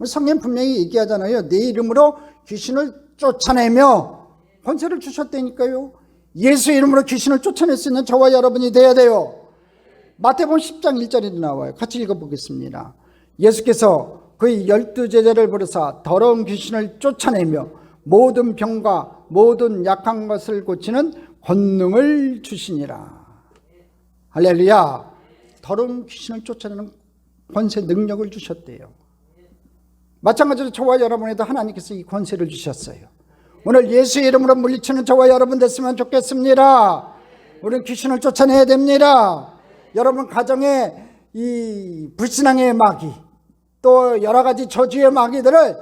성경 분명히 얘기하잖아요. 내 이름으로 귀신을 쫓아내며 권세를 주셨다니까요. 예수 이름으로 귀신을 쫓아낼 수 있는 저와 여러분이 돼야 돼요. 마태복음 10장 1절에도 나와요. 같이 읽어보겠습니다. 예수께서 그의 12제자를 부르사 더러운 귀신을 쫓아내며 모든 병과 모든 약한 것을 고치는 권능을 주시니라. 할렐루야. 더러운 귀신을 쫓아내는 권세, 능력을 주셨대요. 마찬가지로 저와 여러분에도 하나님께서 이 권세를 주셨어요. 오늘 예수 이름으로 물리치는 저와 여러분 됐으면 좋겠습니다. 우리는 귀신을 쫓아내야 됩니다. 여러분 가정에 이 불신앙의 마귀, 또 여러 가지 저주의 마귀들을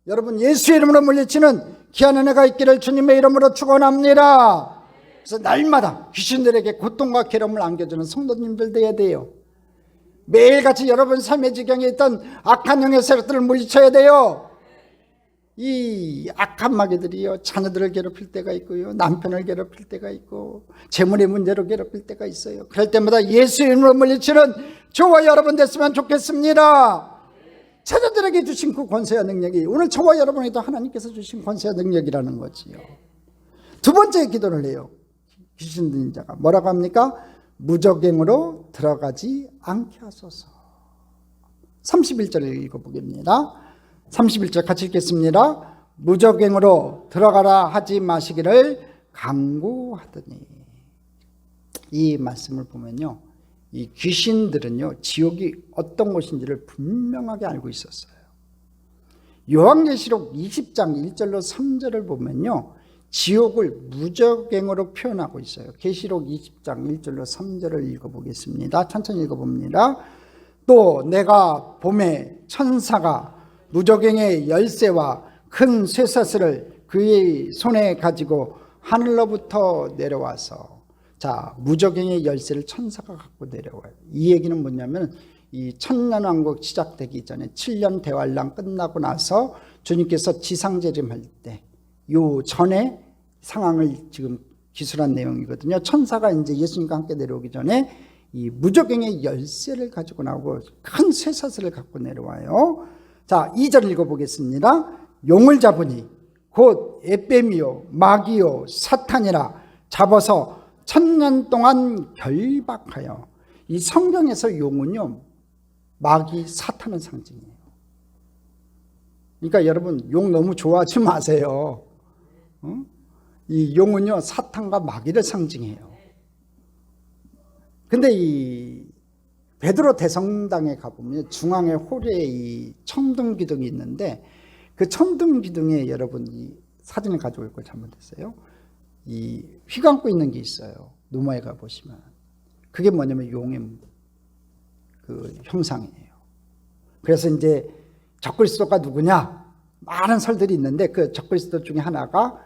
여러분 예수 이름으로 물리치는 귀한 은혜가 있기를 주님의 이름으로 축원합니다. 그래서 날마다 귀신들에게 고통과 괴로움을 안겨주는 성도님들 되어야 돼요. 매일같이 여러분 삶의 지경에 있던 악한 영의 세력들을 물리쳐야 돼요. 이 악한 마귀들이요, 자녀들을 괴롭힐 때가 있고요, 남편을 괴롭힐 때가 있고, 재물의 문제로 괴롭힐 때가 있어요. 그럴 때마다 예수 이름으로 물리치는 저와 여러분 됐으면 좋겠습니다. 자녀들에게 주신 그 권세와 능력이 오늘 저와 여러분에도 하나님께서 주신 권세와 능력이라는 거지요. 두 번째 기도를 해요. 귀신 들린 자가 뭐라고 합니까? 무적행으로 들어가지 않게 하소서. 31절을 읽어보겠습니다. 31절 같이 읽겠습니다. 무적행으로 들어가라 하지 마시기를 강구하더니. 이 말씀을 보면요, 이 귀신들은요, 지옥이 어떤 곳인지를 분명하게 알고 있었어요. 요한계시록 20장 1절로 3절을 보면요, 지옥을 무적행으로 표현하고 있어요. 계시록 20장 1절로 3절을 읽어보겠습니다. 천천히 읽어봅니다. 또 내가 봄에 천사가 무적행의 열쇠와 큰 쇠사슬을 그의 손에 가지고 하늘로부터 내려와서, 자, 무적행의 열쇠를 천사가 갖고 내려와요. 이 얘기는 뭐냐면 이 천년왕국 시작되기 전에 7년 대환란 끝나고 나서 주님께서 지상재림할 때 요 전에 상황을 지금 기술한 내용이거든요. 천사가 이제 예수님과 함께 내려오기 전에 이 무적행의 열쇠를 가지고 나오고 큰 쇠사슬을 갖고 내려와요. 자, 2절 읽어보겠습니다. 용을 잡으니 곧 에뱀이요 마귀요 사탄이라 잡아서 1000년 동안 결박하여. 이 성경에서 용은요 마귀 사탄의 상징이에요. 그러니까 여러분 용 너무 좋아하지 마세요. 이 용은요 사탄과 마귀를 상징해요. 근데 이 베드로 대성당에 가보면 중앙에 홀에 이 청둥기둥이 있는데 그 청둥기둥에 여러분 이 사진을 가지고 올 걸 잘못했어요. 이 휘 감고 있는 게 있어요. 누마에 가보시면 그게 뭐냐면 용의 그 형상이에요. 그래서 이제 적그리스도가 누구냐 많은 설들이 있는데 그 적그리스도 중에 하나가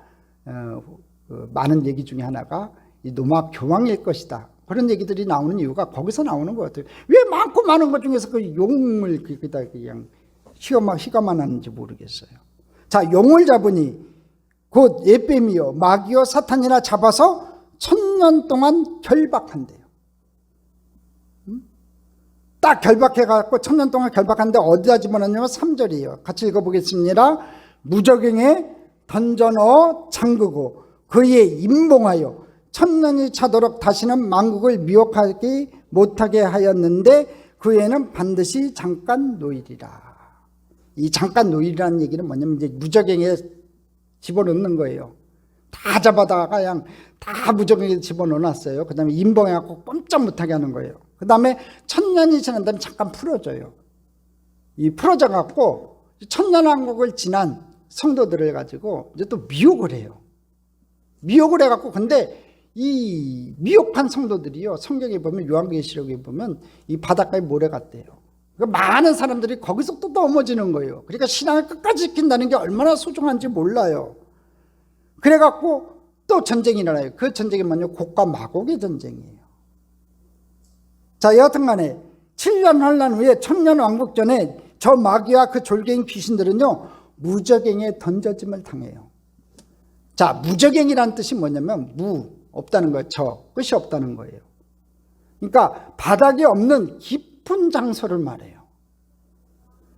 많은 얘기 중에 하나가 이 노마 교황일 것이다. 그런 얘기들이 나오는 이유가 거기서 나오는 것 같아요. 왜 많고 많은 것 중에서 그 용을 그냥 희가만 하는지 모르겠어요. 자, 용을 잡으니 곧 에뱀이요 마귀요 사탄이나 잡아서 1000년 동안 결박한대요. 딱 결박해갖고 1000년 동안 결박하는데 어디다 집어넣냐면 3절이에요. 같이 읽어보겠습니다. 무적행에 던져넣어 잠그고 그의 임봉하여 1000년이 차도록 다시는 만국을 미혹하지 못하게 하였는데 그 애는 반드시 잠깐 노일이라. 이 잠깐 노일이라는 얘기는 뭐냐면 이제 무적행에 집어넣는 거예요. 다 잡아다가 그냥 다 무적행에 집어넣어놨어요. 그 다음에 임봉해갖고 꼼짝 못하게 하는 거예요. 그 다음에 1000년이 지난 다음에 잠깐 풀어줘요. 이 풀어져갖고 1000년왕국을 지난 성도들을 가지고 이제 또 미혹을 해요. 미혹을 해갖고 근데 이 미혹한 성도들이요 성경에 보면 요한계시록에 보면 이 바닷가에 모래 같대요. 그러니까 많은 사람들이 거기서 또 넘어지는 거예요. 그러니까 신앙을 끝까지 지킨다는 게 얼마나 소중한지 몰라요. 그래갖고 또 전쟁이 일어나요. 그 전쟁이 뭐냐면 곡과 마곡의 전쟁이에요. 자, 여하튼간에 7년 환란 후에 1000년 왕국 전에 저 마귀와 그 졸개인 귀신들은요 무적행에 던져짐을 당해요. 자, 무적행이라는 뜻이 뭐냐면 없다는 거예요. 끝이 없다는 거예요. 그러니까 바닥이 없는 깊은 장소를 말해요.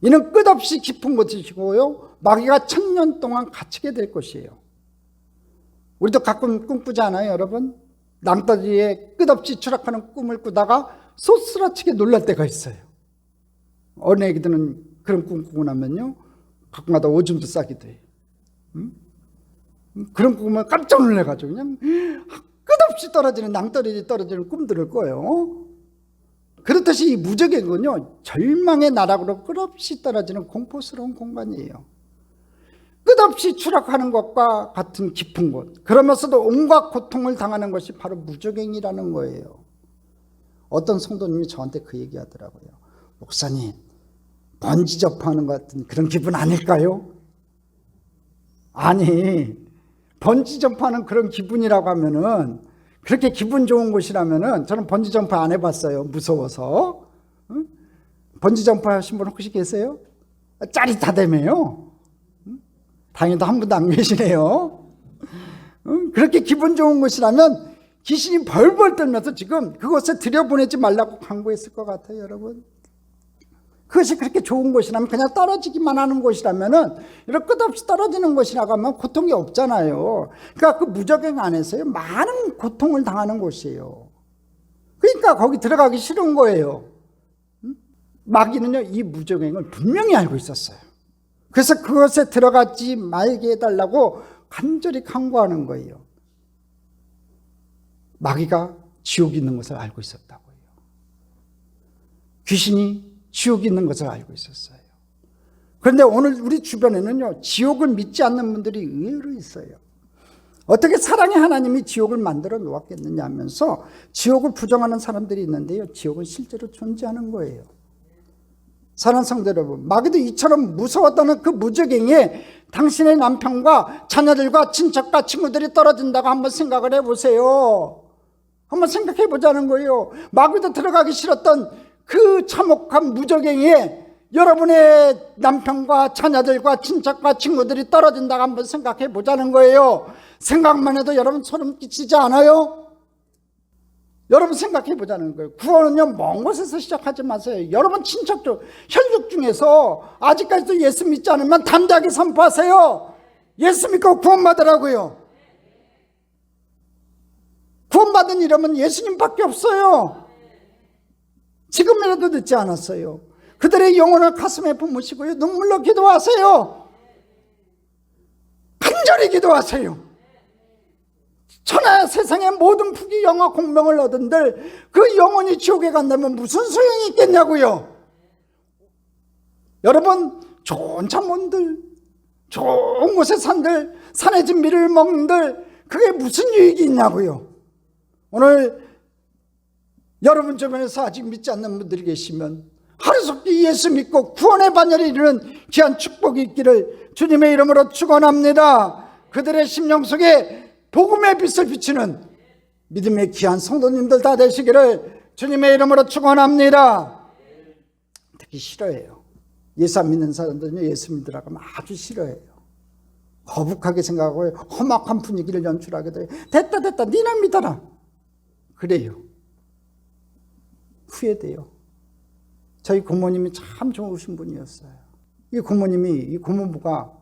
이는 끝없이 깊은 곳이고요 마귀가 1000년 동안 갇히게 될 것이에요. 우리도 가끔 꿈꾸지 않아요, 여러분? 낭떠러지에 끝없이 추락하는 꿈을 꾸다가 쏘스라치게 놀랄 때가 있어요. 어린 애기들은 그런 꿈 꾸고 나면요 가끔가다 오줌도 싸기도 해요. 그런 꿈을 깜짝 놀래가지고 그냥 끝없이 떨어지는 낭떠러지 떨어지는 꿈들을 꿔요. 그렇듯이 이 무적행은요 절망의 나락으로 끝없이 떨어지는 공포스러운 공간이에요. 끝없이 추락하는 것과 같은 깊은 곳, 그러면서도 온갖 고통을 당하는 것이 바로 무적행이라는 거예요. 어떤 성도님이 저한테 그 얘기하더라고요. 목사님, 번지점프하는 것 같은 그런 기분 아닐까요? 아니, 번지점프하는 그런 기분이라고 하면은 그렇게 기분 좋은 곳이라면은 저는 번지점프 안 해봤어요. 무서워서. 응? 번지점프 하신 분 혹시 계세요? 짜릿하다며요. 다행히도 한 분도 안 계시네요. 그렇게 기분 좋은 곳이라면 귀신이 벌벌 떨면서 지금 그곳에 들여보내지 말라고 강구했을 것 같아요, 여러분. 그것이 그렇게 좋은 곳이라면, 그냥 떨어지기만 하는 곳이라면은, 이렇게 끝없이 떨어지는 곳이라고 하면 고통이 없잖아요. 그러니까 그 무적행 안에서요, 많은 고통을 당하는 곳이에요. 그러니까 거기 들어가기 싫은 거예요. 마귀는요, 이 무적행을 분명히 알고 있었어요. 그래서 그것에 들어가지 말게 해달라고 간절히 강구하는 거예요. 마귀가 지옥이 있는 것을 알고 있었다고요. 귀신이 지옥이 있는 것을 알고 있었어요. 그런데 오늘 우리 주변에는요 지옥을 믿지 않는 분들이 의외로 있어요. 어떻게 사랑의 하나님이 지옥을 만들어 놓았겠느냐 하면서 지옥을 부정하는 사람들이 있는데요, 지옥은 실제로 존재하는 거예요. 사랑하는 성도 여러분, 마귀도 이처럼 무서웠다는 그 무적행에 당신의 남편과 자녀들과 친척과 친구들이 떨어진다고 한번 생각을 해보세요. 한번 생각해 보자는 거예요. 마귀도 들어가기 싫었던 그 참혹한 무적행에 여러분의 남편과 자녀들과 친척과 친구들이 떨어진다고 한번 생각해 보자는 거예요. 생각만 해도 여러분 소름 끼치지 않아요? 여러분 생각해 보자는 거예요. 구원은요, 먼 곳에서 시작하지 마세요. 여러분 친척 중, 혈육 중에서 아직까지도 예수 믿지 않으면 담대하게 선포하세요. 예수 믿고 구원받으라고요. 구원받은 이름은 예수님밖에 없어요. 지금이라도 늦지 않았어요. 그들의 영혼을 가슴에 품으시고요, 눈물로 기도하세요. 간절히 기도하세요. 천하 세상의 모든 부귀 영화 공명을 얻은들 그 영혼이 지옥에 간다면 무슨 소용이 있겠냐고요. 여러분, 좋은 잠원들, 좋은 곳에 산들, 산의 진미를 먹는들, 그게 무슨 유익이 있냐고요. 오늘 여러분 주변에서 아직 믿지 않는 분들이 계시면 하루속히 예수 믿고 구원의 반열에 이르는 귀한 축복이 있기를 주님의 이름으로 축원합니다. 그들의 심령 속에 복음의 빛을 비추는 믿음의 귀한 성도님들 다 되시기를 주님의 이름으로 축원합니다. 특히 싫어해요. 예수 안 믿는 사람들은요, 예수 믿으라고 하면 아주 싫어해요. 거북하게 생각하고 험악한 분위기를 연출하게 돼요. 됐다 니나 믿어라. 그래요. 후회돼요. 저희 고모님이 참 좋으신 분이었어요. 이 고모부가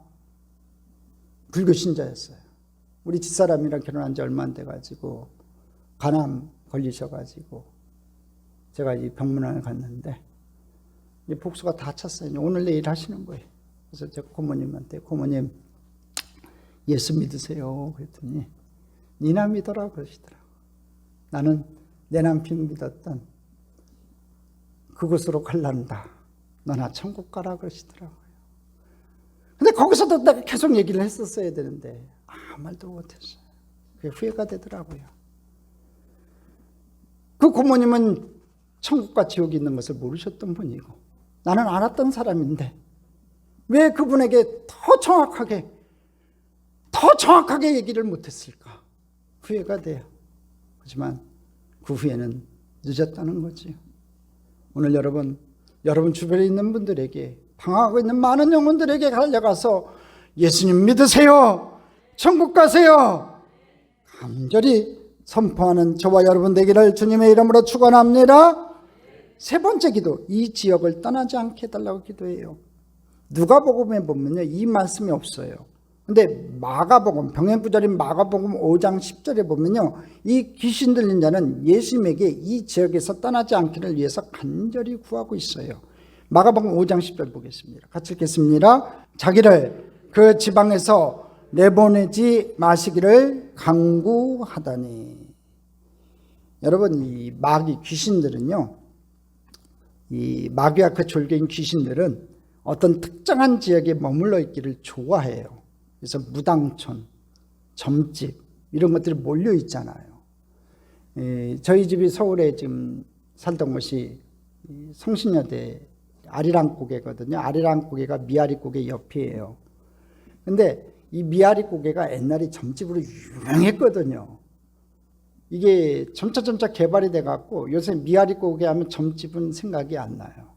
불교 신자였어요. 우리 집사람이랑 결혼한 지 얼마 안 돼가지고 간암 걸리셔가지고 제가 이 병문안에 갔는데 이 복수가 다 찼어요. 오늘 내일 하시는 거예요. 그래서 제가 고모님한테, 고모님 예수 믿으세요 그랬더니 니나 믿어라 그러시더라고요. 나는 내 남편 믿었던 그곳으로 갈란다. 너나 천국 가라 그러시더라고요. 근데 거기서도 내가 계속 얘기를 했었어야 되는데 아무 말도 못했어요. 그게 후회가 되더라고요. 그 고모님은 천국과 지옥이 있는 것을 모르셨던 분이고 나는 알았던 사람인데 왜 그분에게 더 정확하게 얘기를 못했을까? 후회가 돼요. 하지만 그 후회는 늦었다는 거지요. 오늘 여러분 주변에 있는 분들에게, 방황하고 있는 많은 영혼들에게 달려가서 예수님 믿으세요. 천국 가세요. 간절히 선포하는 저와 여러분 되기를 주님의 이름으로 축원합니다. 세 번째 기도, 이 지역을 떠나지 않게 해달라고 기도해요. 누가복음에 보면요, 이 말씀이 없어요. 근데 마가복음, 병행구절인 마가복음 5장 10절에 보면요, 이 귀신 들린 자는 예수님에게 이 지역에서 떠나지 않기를 위해서 간절히 구하고 있어요. 마가복음 5장 10절 보겠습니다. 같이 읽겠습니다. 자기를 그 지방에서 내보내지 마시기를 간구하다니. 여러분, 이 마귀 귀신들은요, 이 마귀와 그 졸개인 귀신들은 어떤 특정한 지역에 머물러 있기를 좋아해요. 그래서 무당촌, 점집 이런 것들이 몰려 있잖아요. 저희 집이 서울에 지금 살던 곳이 성신여대 아리랑고개거든요. 아리랑고개가 미아리고개 옆이에요. 근데 이 미아리고개가 옛날에 점집으로 유명했거든요. 이게 점차 개발이 돼갖고 요새 미아리고개 하면 점집은 생각이 안 나요.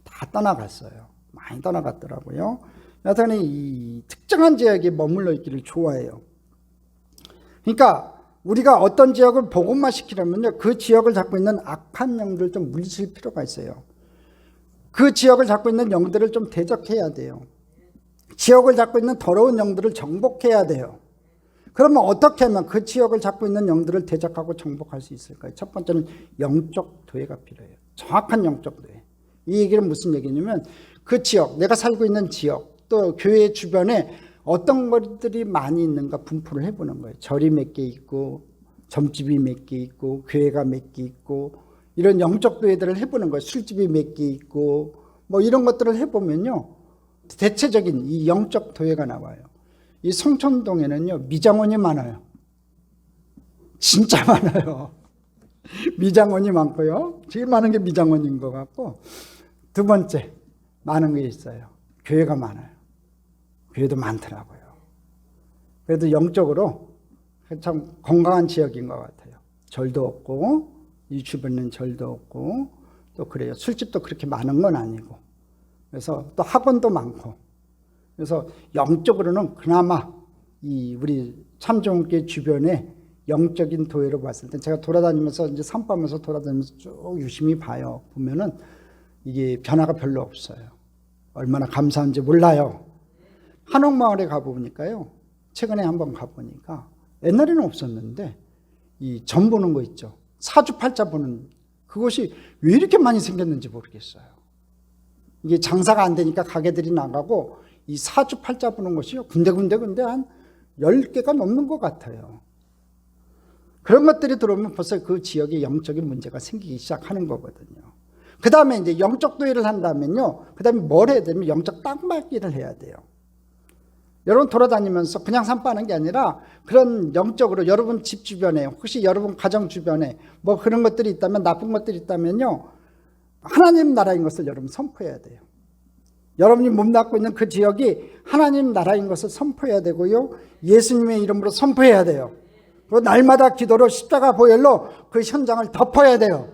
다 떠나갔어요. 많이 떠나갔더라고요. 여하튼 이 특정한 지역에 머물러 있기를 좋아해요. 그러니까 우리가 어떤 지역을 복음화시키려면요, 그 지역을 잡고 있는 악한 영들을 좀 물리칠 필요가 있어요. 그 지역을 잡고 있는 영들을 좀 대적해야 돼요. 지역을 잡고 있는 더러운 영들을 정복해야 돼요. 그러면 어떻게 하면 그 지역을 잡고 있는 영들을 대적하고 정복할 수 있을까요? 첫 번째는 영적 도회가 필요해요. 정확한 영적 도회. 이 얘기는 무슨 얘기냐면 그 지역, 내가 살고 있는 지역, 또 교회 주변에 어떤 것들이 많이 있는가 분포를 해보는 거예요. 절이 몇 개 있고 점집이 몇 개 있고 교회가 몇 개 있고 이런 영적 도회들을 해보는 거예요. 술집이 몇 개 있고 뭐 이런 것들을 해보면요, 대체적인 이 영적 도회가 나와요. 이 성촌동에는요, 미장원이 많아요. 진짜 많아요. 미장원이 많고요. 제일 많은 게 미장원인 것 같고, 두 번째 많은 게 있어요. 교회가 많아요. 교회도 많더라고요. 그래도 영적으로 참 건강한 지역인 것 같아요. 절도 없고, 이 주변에는 절도 없고, 또 그래요. 술집도 그렇게 많은 건 아니고, 그래서 또 학원도 많고, 그래서 영적으로는 그나마 이 우리 참좋은교회 주변에 영적인 도회로 봤을 때, 제가 돌아다니면서 이제 산보면서 돌아다니면서 쭉 유심히 봐요. 보면은 이게 변화가 별로 없어요. 얼마나 감사한지 몰라요. 한옥마을에 가보니까요, 최근에 한번 가보니까 옛날에는 없었는데 이 점 보는 거 있죠. 사주팔자 보는 그것이 왜 이렇게 많이 생겼는지 모르겠어요. 이게 장사가 안 되니까 가게들이 나가고 이 사주팔자 보는 것이요, 군데군데 근데 한 10개가 넘는 것 같아요. 그런 것들이 들어오면 벌써 그 지역에 영적인 문제가 생기기 시작하는 거거든요. 그 다음에 이제 영적 도회를 한다면요, 그 다음에 뭘 해야 되면 영적 땅밟기를 해야 돼요. 여러분 돌아다니면서 그냥 산보하는 게 아니라 그런 영적으로 여러분 집 주변에, 혹시 여러분 가정 주변에 뭐 그런 것들이 있다면, 나쁜 것들이 있다면요, 하나님 나라인 것을 여러분 선포해야 돼요. 여러분이 몸담고 있는 그 지역이 하나님 나라인 것을 선포해야 되고요, 예수님의 이름으로 선포해야 돼요. 그리고 날마다 기도로 십자가 보혈로 그 현장을 덮어야 돼요.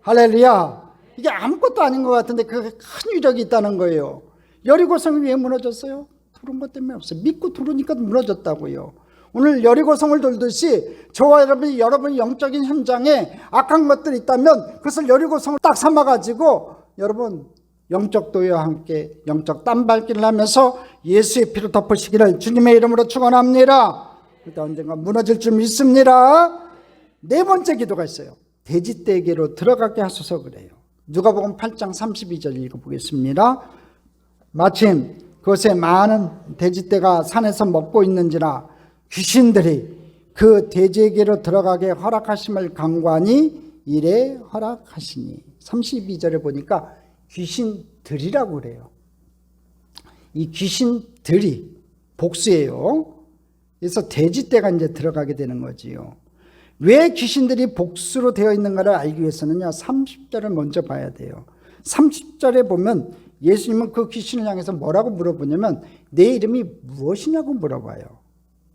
할렐루야. 이게 아무것도 아닌 것 같은데 그게 큰 위력이 있다는 거예요. 여리고성이 왜 무너졌어요? 두른 것 때문에 없어요. 믿고 두르니까 무너졌다고요. 오늘 여리고성을 돌듯이 저와 여러분이 여러분 영적인 현장에 악한 것들이 있다면 그것을 여리고성을 딱 삼아가지고 여러분 영적 도회와 함께 영적 땀밟기를 하면서 예수의 피로 덮으시기를 주님의 이름으로 축원합니다. 그때 언젠가 무너질 줄 믿습니다. 네 번째 기도가 있어요. 돼지떼에게로 들어가게 하소서 그래요. 누가복음 8장 32절 읽어보겠습니다. 마침 그곳에 많은 돼지떼가 산에서 먹고 있는지라 귀신들이 그 돼지에게로 들어가게 허락하심을 간구하니 이래 허락하시니. 32절에 보니까 귀신들이라고 그래요. 이 귀신들이 복수예요. 그래서 돼지떼가 이제 들어가게 되는 거지요. 왜 귀신들이 복수로 되어 있는가를 알기 위해서는요, 30절을 먼저 봐야 돼요. 30절에 보면 예수님은 그 귀신을 향해서 뭐라고 물어보냐면 내 이름이 무엇이냐고 물어봐요.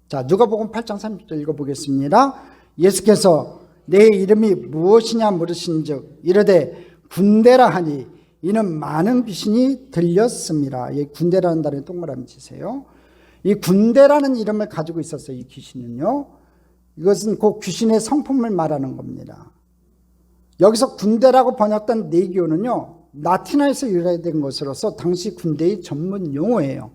자, 누가복음 8장 30절 읽어보겠습니다. 예수께서 내 이름이 무엇이냐 물으신즉 이르되 군대라 하니 이는 많은 귀신이 들렸습니다. 이 군대라는 단어에 동그라미 치세요. 이 군대라는 이름을 가지고 있었어요. 이 귀신은요, 이것은 그 귀신의 성품을 말하는 겁니다. 여기서 군대라고 번역된 레기온은요, 라틴어에서 유래된 것으로서 당시 군대의 전문 용어예요.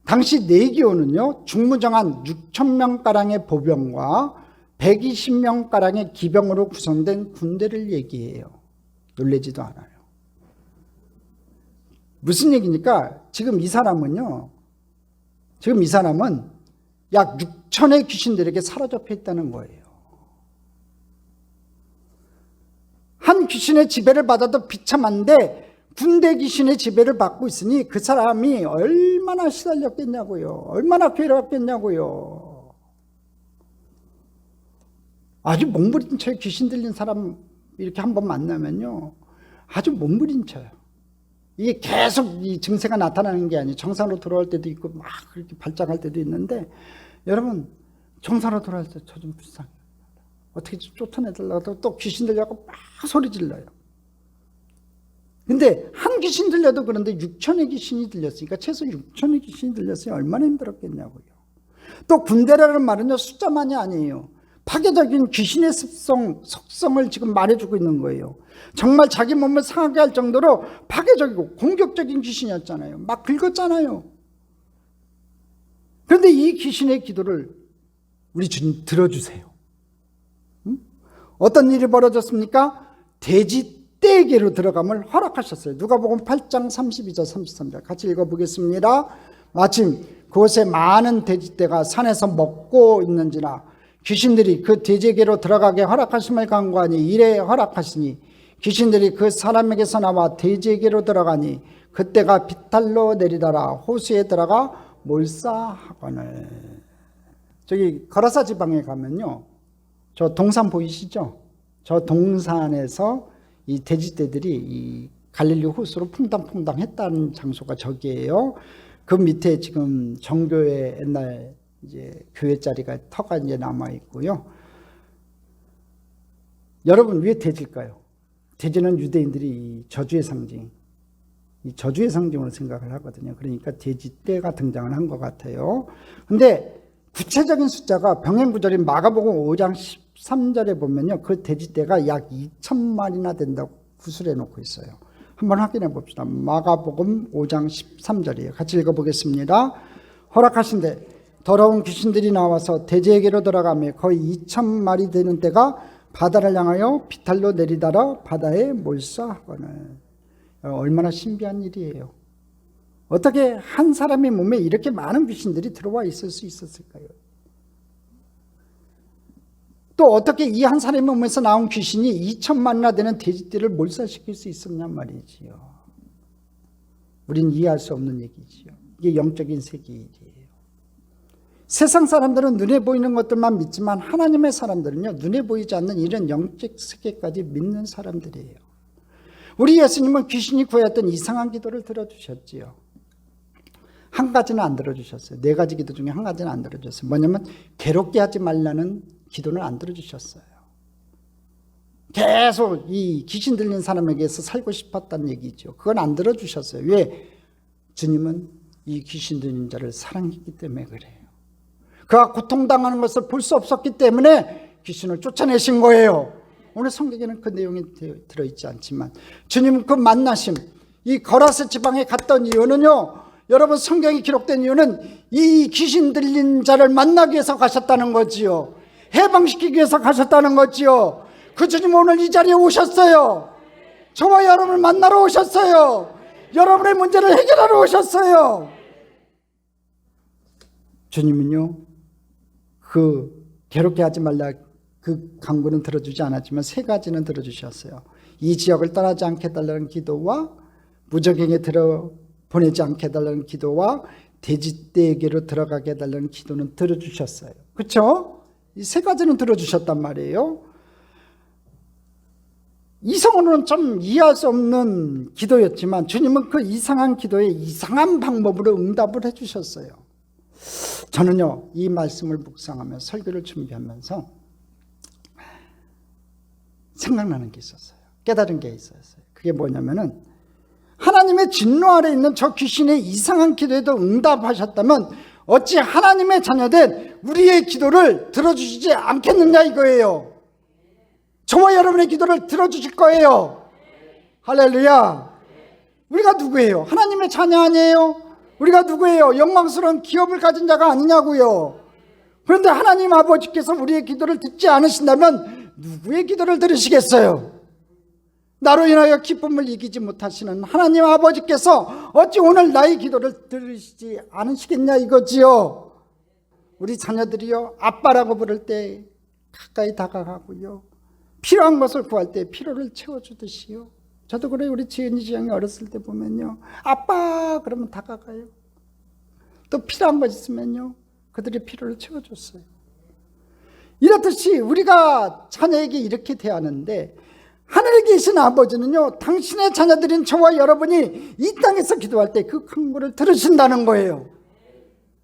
당시 레기온은요, 중무정한 6,000명가량의 보병과 120명가량의 기병으로 구성된 군대를 얘기해요. 놀라지도 않아요. 무슨 얘기니까 지금 이 사람은 약 6천의 귀신들에게 사로잡혀 있다는 거예요. 한 귀신의 지배를 받아도 비참한데 군대 귀신의 지배를 받고 있으니 그 사람이 얼마나 시달렸겠냐고요. 얼마나 괴로웠겠냐고요. 아주 몸부림쳐요. 귀신 들린 사람 이렇게 한번 만나면요, 아주 몸부림쳐요. 이게 계속 이 증세가 나타나는 게 아니에요. 정상으로 돌아올 때도 있고 막 그렇게 발작할 때도 있는데, 여러분 정상으로 돌아올 때 저 좀 불쌍해요. 어떻게 쫓아내달라고 또 귀신 들려고 막 소리 질러요. 근데 한 귀신 들려도 그런데 6천의 귀신이 들렸으니까 최소 6천의 귀신이 들렸으니 얼마나 힘들었겠냐고요. 또 군대라는 말은요, 숫자만이 아니에요. 파괴적인 귀신의 속성을 지금 말해주고 있는 거예요. 정말 자기 몸을 상하게 할 정도로 파괴적이고 공격적인 귀신이었잖아요. 막 긁었잖아요. 그런데 이 귀신의 기도를 우리 주님 들어주세요. 어떤 일이 벌어졌습니까? 돼지떼에게로 들어감을 허락하셨어요. 누가복음 8장 32절 33절 같이 읽어보겠습니다. 마침 그곳에 많은 돼지떼가 산에서 먹고 있는지라 귀신들이 그 돼지에게로 들어가게 허락하심을 간구하니 이래 허락하시니 귀신들이 그 사람에게서 나와 돼지에게로 들어가니 그때가 비탈로 내리더라 호수에 들어가 몰사하거늘. 저기 거라사 지방에 가면요, 저 동산 보이시죠? 저 동산에서 이 돼지떼들이 이 갈릴리 호수로 퐁당퐁당 했다는 장소가 저기예요. 그 밑에 지금 정교회 옛날 이제 교회 자리가 터가 이제 남아 있고요. 여러분, 왜 돼지일까요? 돼지는 유대인들이 이 저주의 상징, 이 저주의 상징으로 생각을 하거든요. 그러니까 돼지떼가 등장을 한 것 같아요. 근데 구체적인 숫자가 병행구절인 마가복음 5장 13절에 보면요, 그 돼지떼가 약 2,000마리나 된다고 구술해 놓고 있어요. 한번 확인해 봅시다. 마가복음 5장 13절이에요. 같이 읽어보겠습니다. 허락하신대 더러운 귀신들이 나와서 돼지에게로 들어가며 거의 2,000마리 되는 떼가 바다를 향하여 비탈로 내리달아 바다에 몰사하거늘. 얼마나 신비한 일이에요. 어떻게 한 사람의 몸에 이렇게 많은 귀신들이 들어와 있을 수 있었을까요? 또 어떻게 이 한 사람의 몸에서 나온 귀신이 2,000마리나 되는 돼지떼를 몰살시킬 수 있었냔 말이지요. 우린 이해할 수 없는 얘기지요. 이게 영적인 세계일이에요. 세상 사람들은 눈에 보이는 것들만 믿지만 하나님의 사람들은요, 눈에 보이지 않는 이런 영적 세계까지 믿는 사람들이에요. 우리 예수님은 귀신이 구했던 이상한 기도를 들어주셨지요. 한 가지는 안 들어주셨어요. 4가지 기도 중에 한 가지는 안 들어주셨어요. 뭐냐면 괴롭게 하지 말라는 기도는 안 들어주셨어요. 계속 이 귀신 들린 사람에게서 살고 싶었다는 얘기죠. 그건 안 들어주셨어요. 왜? 주님은 이 귀신 들린 자를 사랑했기 때문에 그래요. 그가 고통당하는 것을 볼 수 없었기 때문에 귀신을 쫓아내신 거예요. 오늘 성경에는 그 내용이 들어있지 않지만 주님 그 만나심, 이 거라세 지방에 갔던 이유는요, 여러분 성경에 기록된 이유는 이 귀신 들린 자를 만나기 위해서 가셨다는 거지요. 해방시키기 위해서 가셨다는 거지요. 그 주님 오늘 이 자리에 오셨어요. 저와 여러분을 만나러 오셨어요. 여러분의 문제를 해결하러 오셨어요. 주님은요, 그 괴롭게 하지 말라 그 강구는 들어주지 않았지만 3가지는 들어주셨어요. 이 지역을 떠나지 않게 해달라는 기도와 무적행에 보내지 않게 해달라는 기도와 돼지떼에게로 들어가게 해달라는 기도는 들어주셨어요. 그렇죠? 이 3가지는 들어주셨단 말이에요. 이성으로는 좀 이해할 수 없는 기도였지만 주님은 그 이상한 기도에 이상한 방법으로 응답을 해주셨어요. 저는요, 이 말씀을 묵상하며 설교를 준비하면서 생각나는 게 있었어요. 깨달은 게 있었어요. 그게 뭐냐면은 하나님의 진노 아래 있는 저 귀신의 이상한 기도에도 응답하셨다면 어찌 하나님의 자녀된 우리의 기도를 들어주시지 않겠느냐 이거예요. 저와 여러분의 기도를 들어주실 거예요. 할렐루야. 우리가 누구예요? 하나님의 자녀 아니에요? 우리가 누구예요? 영광스러운 기업을 가진 자가 아니냐고요. 그런데 하나님 아버지께서 우리의 기도를 듣지 않으신다면 누구의 기도를 들으시겠어요? 나로 인하여 기쁨을 이기지 못하시는 하나님 아버지께서 어찌 오늘 나의 기도를 들으시지 않으시겠냐 이거지요. 우리 자녀들이요, 아빠라고 부를 때 가까이 다가가고요, 필요한 것을 구할 때 필요를 채워주듯이요. 저도 그래요. 우리 지은이 지영이 어렸을 때 보면요, 아빠 그러면 다가가요. 또 필요한 것 있으면요, 그들의 필요를 채워줬어요. 이렇듯이 우리가 자녀에게 이렇게 대하는데 하늘에 계신 아버지는요, 당신의 자녀들인 저와 여러분이 이 땅에서 기도할 때 그 간구를 들으신다는 거예요.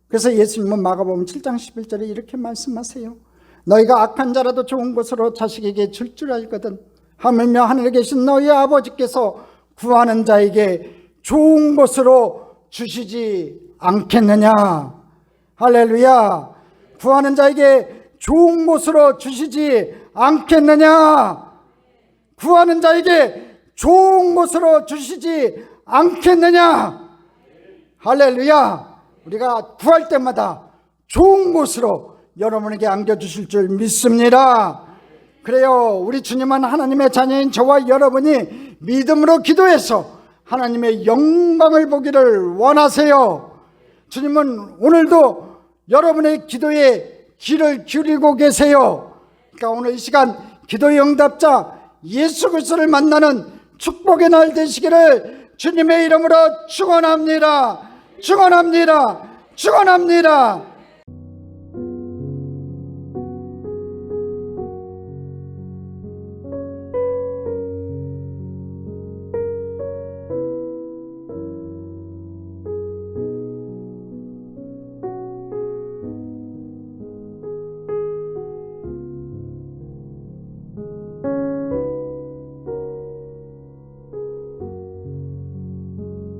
그래서 예수님은 마가복음 7장 11절에 이렇게 말씀하세요. 너희가 악한 자라도 좋은 것으로 자식에게 줄 줄 알거든 하물며 하늘에 계신 너희 아버지께서 구하는 자에게 좋은 것으로 주시지 않겠느냐. 할렐루야. 구하는 자에게 좋은 것으로 주시지 않겠느냐. 구하는 자에게 좋은 것으로 주시지 않겠느냐. 할렐루야. 우리가 구할 때마다 좋은 것으로 여러분에게 안겨주실 줄 믿습니다. 그래요. 우리 주님은 하나님의 자녀인 저와 여러분이 믿음으로 기도해서 하나님의 영광을 보기를 원하세요. 주님은 오늘도 여러분의 기도에 귀를 기울이고 계세요. 그러니까 오늘 이 시간 기도의 응답자 예수 그리스도를 만나는 축복의 날 되시기를 주님의 이름으로 축원합니다. 축원합니다. 축원합니다.